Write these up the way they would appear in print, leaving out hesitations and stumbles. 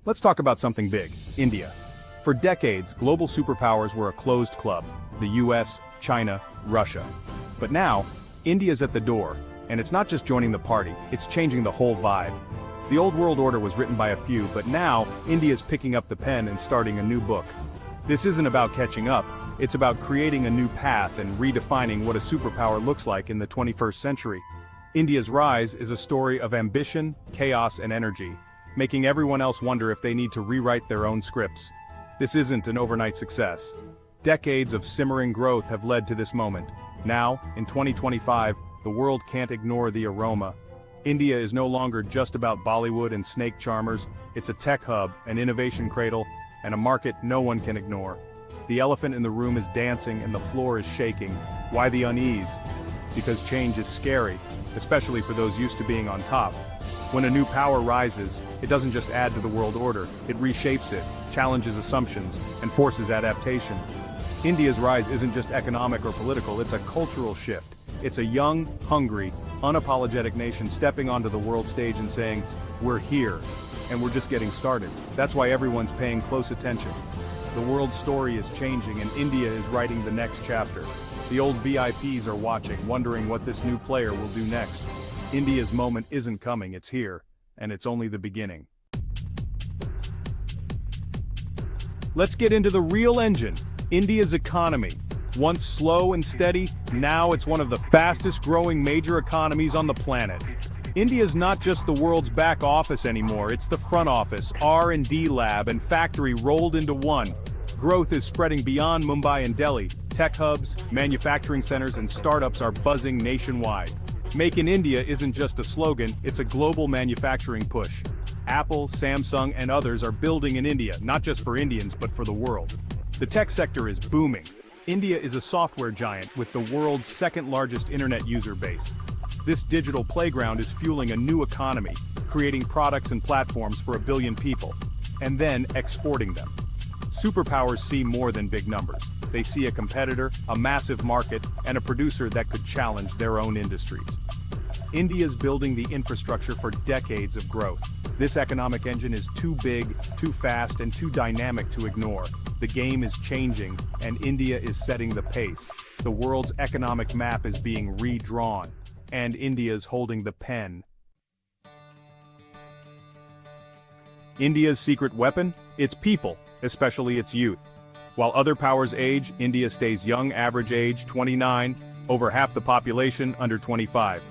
Let's talk about something big, India. For decades, global superpowers were a closed club, the US, China, Russia. But now, India's at the door, and it's not just joining the party, it's changing the whole vibe. The old world order was written by a few, but now, India's picking up the pen and starting a new book. This isn't about catching up, it's about creating a new path and redefining what a superpower looks like in the 21st century. India's rise is a story of ambition, chaos, and energy, making everyone else wonder if they need to rewrite their own scripts. This isn't an overnight success. Decades of simmering growth have led to this moment. Now, in 2025, the world can't ignore the aroma. India is no longer just about Bollywood and snake charmers, it's a tech hub, an innovation cradle, and a market no one can ignore. The elephant in the room is dancing and the floor is shaking. Why the unease? Because change is scary, especially for those used to being on top. When a new power rises, it doesn't just add to the world order, it reshapes it, challenges assumptions, and forces adaptation. India's rise isn't just economic or political, it's a cultural shift. It's a young, hungry, unapologetic nation stepping onto the world stage and saying, "We're here, and we're just getting started." That's why everyone's paying close attention. The world's story is changing and India is writing the next chapter. The old VIPs are watching, wondering what this new player will do next. India's moment isn't coming, it's here, and it's only the beginning. Let's get into the real engine, India's economy. Once slow and steady, now it's one of the fastest growing major economies on the planet. India's not just the world's back office anymore, it's the front office, R&D lab and factory rolled into one. Growth is spreading beyond Mumbai and Delhi. Tech hubs, manufacturing centers and startups are buzzing nationwide. Make in India isn't just a slogan, it's a global manufacturing push. Apple, Samsung and others are building in India, not just for Indians but for the world. The tech sector is booming. India is a software giant with the world's second largest internet user base. This digital playground is fueling a new economy, creating products and platforms for 1 billion people, and then exporting them. Superpowers see more than big numbers. They see a competitor, a massive market, and a producer that could challenge their own industries. India's building the infrastructure for decades of growth. This economic engine is too big, too fast, and too dynamic to ignore. The game is changing, and India is setting the pace. The world's economic map is being redrawn, and India's holding the pen. India's secret weapon? Its people, especially its youth. While other powers age, India stays young, average age 29, over half the population under 25.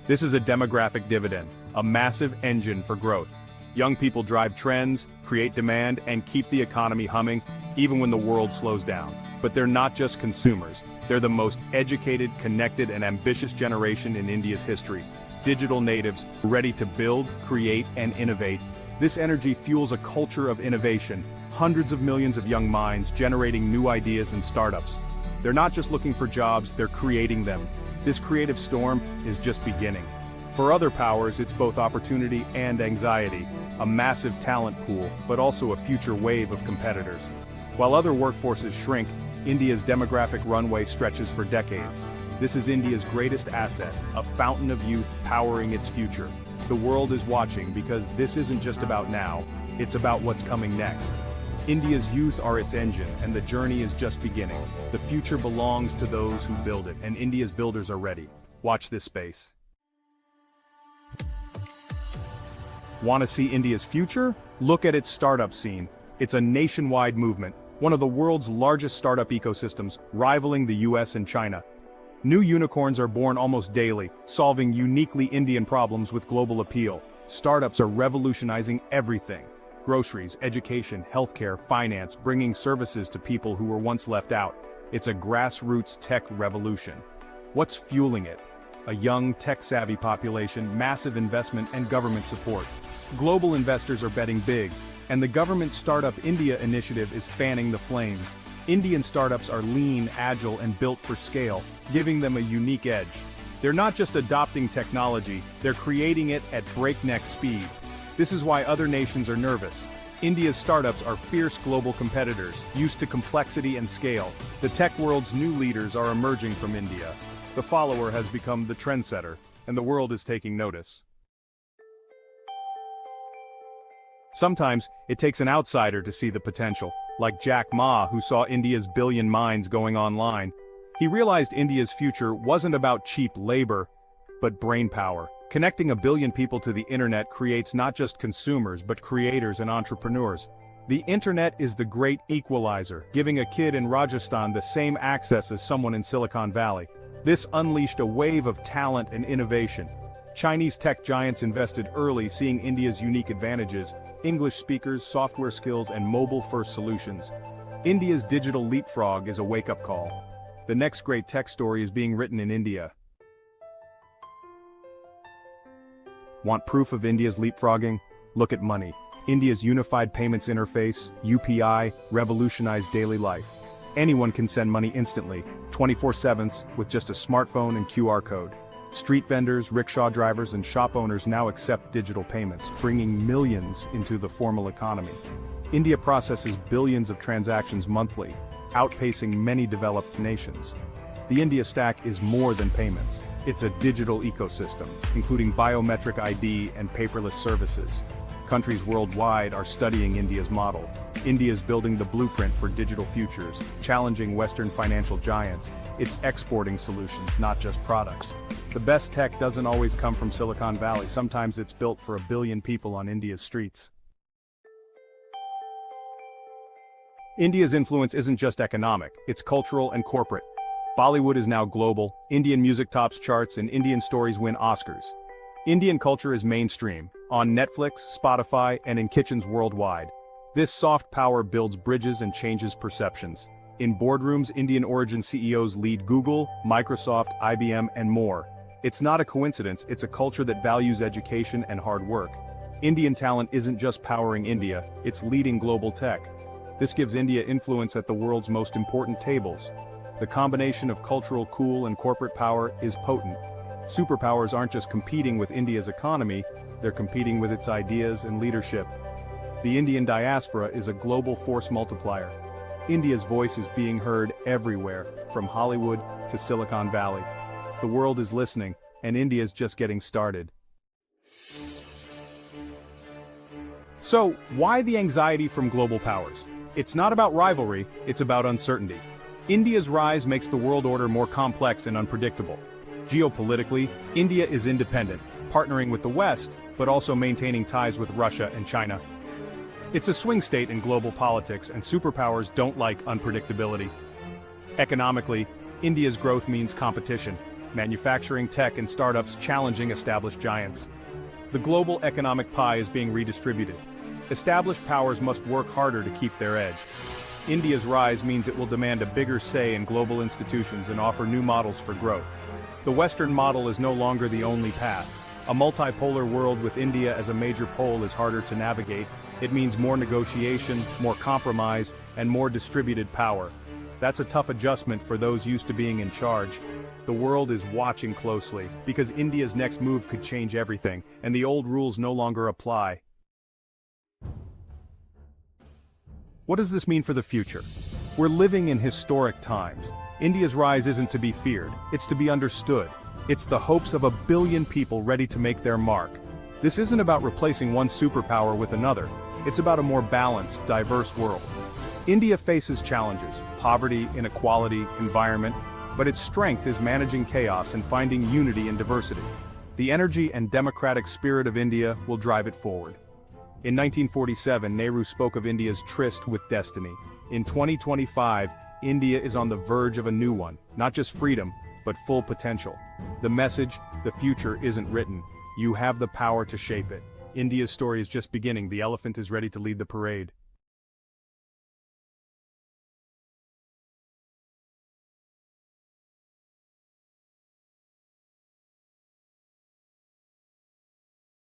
This is a demographic dividend, a massive engine for growth. Young people drive trends, create demand, and keep the economy humming, even when the world slows down. But they're not just consumers. They're the most educated, connected, and ambitious generation in India's history. Digital natives, ready to build, create, and innovate. This energy fuels a culture of innovation, hundreds of millions of young minds generating new ideas and startups. They're not just looking for jobs, they're creating them. This creative storm is just beginning. For other powers, it's both opportunity and anxiety, a massive talent pool, but also a future wave of competitors. While other workforces shrink, India's demographic runway stretches for decades. This is India's greatest asset, a fountain of youth powering its future. The world is watching because this isn't just about now, it's about what's coming next. India's youth are its engine, and the journey is just beginning. The future belongs to those who build it, and India's builders are ready. Watch this space. Want to see India's future? Look at its startup scene. It's a nationwide movement, one of the world's largest startup ecosystems, rivaling the US and China. New unicorns are born almost daily, solving uniquely Indian problems with global appeal. Startups are revolutionizing everything. Groceries, education, healthcare, finance, bringing services to people who were once left out. It's a grassroots tech revolution. What's fueling it? A young, tech-savvy population, massive investment, and government support. Global investors are betting big, and the government Startup India initiative is fanning the flames. Indian startups are lean, agile, and built for scale, giving them a unique edge. They're not just adopting technology, they're creating it at breakneck speed. This is why other nations are nervous. India's startups are fierce global competitors, used to complexity and scale. The tech world's new leaders are emerging from India. The follower has become the trendsetter, and the world is taking notice. Sometimes, it takes an outsider to see the potential, like Jack Ma, who saw India's billion minds going online. He realized India's future wasn't about cheap labor, but brainpower. Connecting a billion people to the internet creates not just consumers but creators and entrepreneurs. The internet is the great equalizer, giving a kid in Rajasthan the same access as someone in Silicon Valley. This unleashed a wave of talent and innovation. Chinese tech giants invested early, seeing India's unique advantages: English speakers, software skills, and mobile-first solutions. India's digital leapfrog is a wake-up call. The next great tech story is being written in India. Want proof of India's leapfrogging? Look at money. India's Unified Payments Interface, UPI, revolutionized daily life. Anyone can send money instantly, 24/7, with just a smartphone and QR code. Street vendors, rickshaw drivers, and shop owners now accept digital payments, bringing millions into the formal economy. India processes billions of transactions monthly, outpacing many developed nations. The India Stack is more than payments. It's a digital ecosystem, including biometric ID and paperless services. Countries worldwide are studying India's model. India is building the blueprint for digital futures, challenging Western financial giants. It's exporting solutions, not just products. The best tech doesn't always come from Silicon Valley. Sometimes it's built for a billion people on India's streets. India's influence isn't just economic, it's cultural and corporate. Bollywood is now global, Indian music tops charts, and Indian stories win Oscars. Indian culture is mainstream, on Netflix, Spotify, and in kitchens worldwide. This soft power builds bridges and changes perceptions. In boardrooms, Indian-origin CEOs lead Google, Microsoft, IBM, and more. It's not a coincidence, it's a culture that values education and hard work. Indian talent isn't just powering India, it's leading global tech. This gives India influence at the world's most important tables. The combination of cultural cool and corporate power is potent. Superpowers aren't just competing with India's economy, they're competing with its ideas and leadership. The Indian diaspora is a global force multiplier. India's voice is being heard everywhere, from Hollywood to Silicon Valley. The world is listening, and India's just getting started. So, why the anxiety from global powers? It's not about rivalry, it's about uncertainty. India's rise makes the world order more complex and unpredictable. Geopolitically, India is independent, partnering with the West, but also maintaining ties with Russia and China. It's a swing state in global politics, and superpowers don't like unpredictability. Economically, India's growth means competition, manufacturing, tech, and startups challenging established giants. The global economic pie is being redistributed. Established powers must work harder to keep their edge. India's rise means it will demand a bigger say in global institutions and offer new models for growth. The Western model is no longer the only path. A multipolar world with India as a major pole is harder to navigate. It means more negotiation, more compromise, and more distributed power. That's a tough adjustment for those used to being in charge. The world is watching closely, because India's next move could change everything, and the old rules no longer apply. What does this mean for the future? We're living in historic times. India's rise isn't to be feared, it's to be understood. It's the hopes of a billion people ready to make their mark. This isn't about replacing one superpower with another. It's about a more balanced, diverse world. India faces challenges: poverty, inequality, environment, but its strength is managing chaos and finding unity in diversity. The energy and democratic spirit of India will drive it forward. In 1947, Nehru spoke of India's tryst with destiny. In 2025, India is on the verge of a new one, not just freedom, but full potential. The message: the future isn't written. You have the power to shape it. India's story is just beginning. The elephant is ready to lead the parade.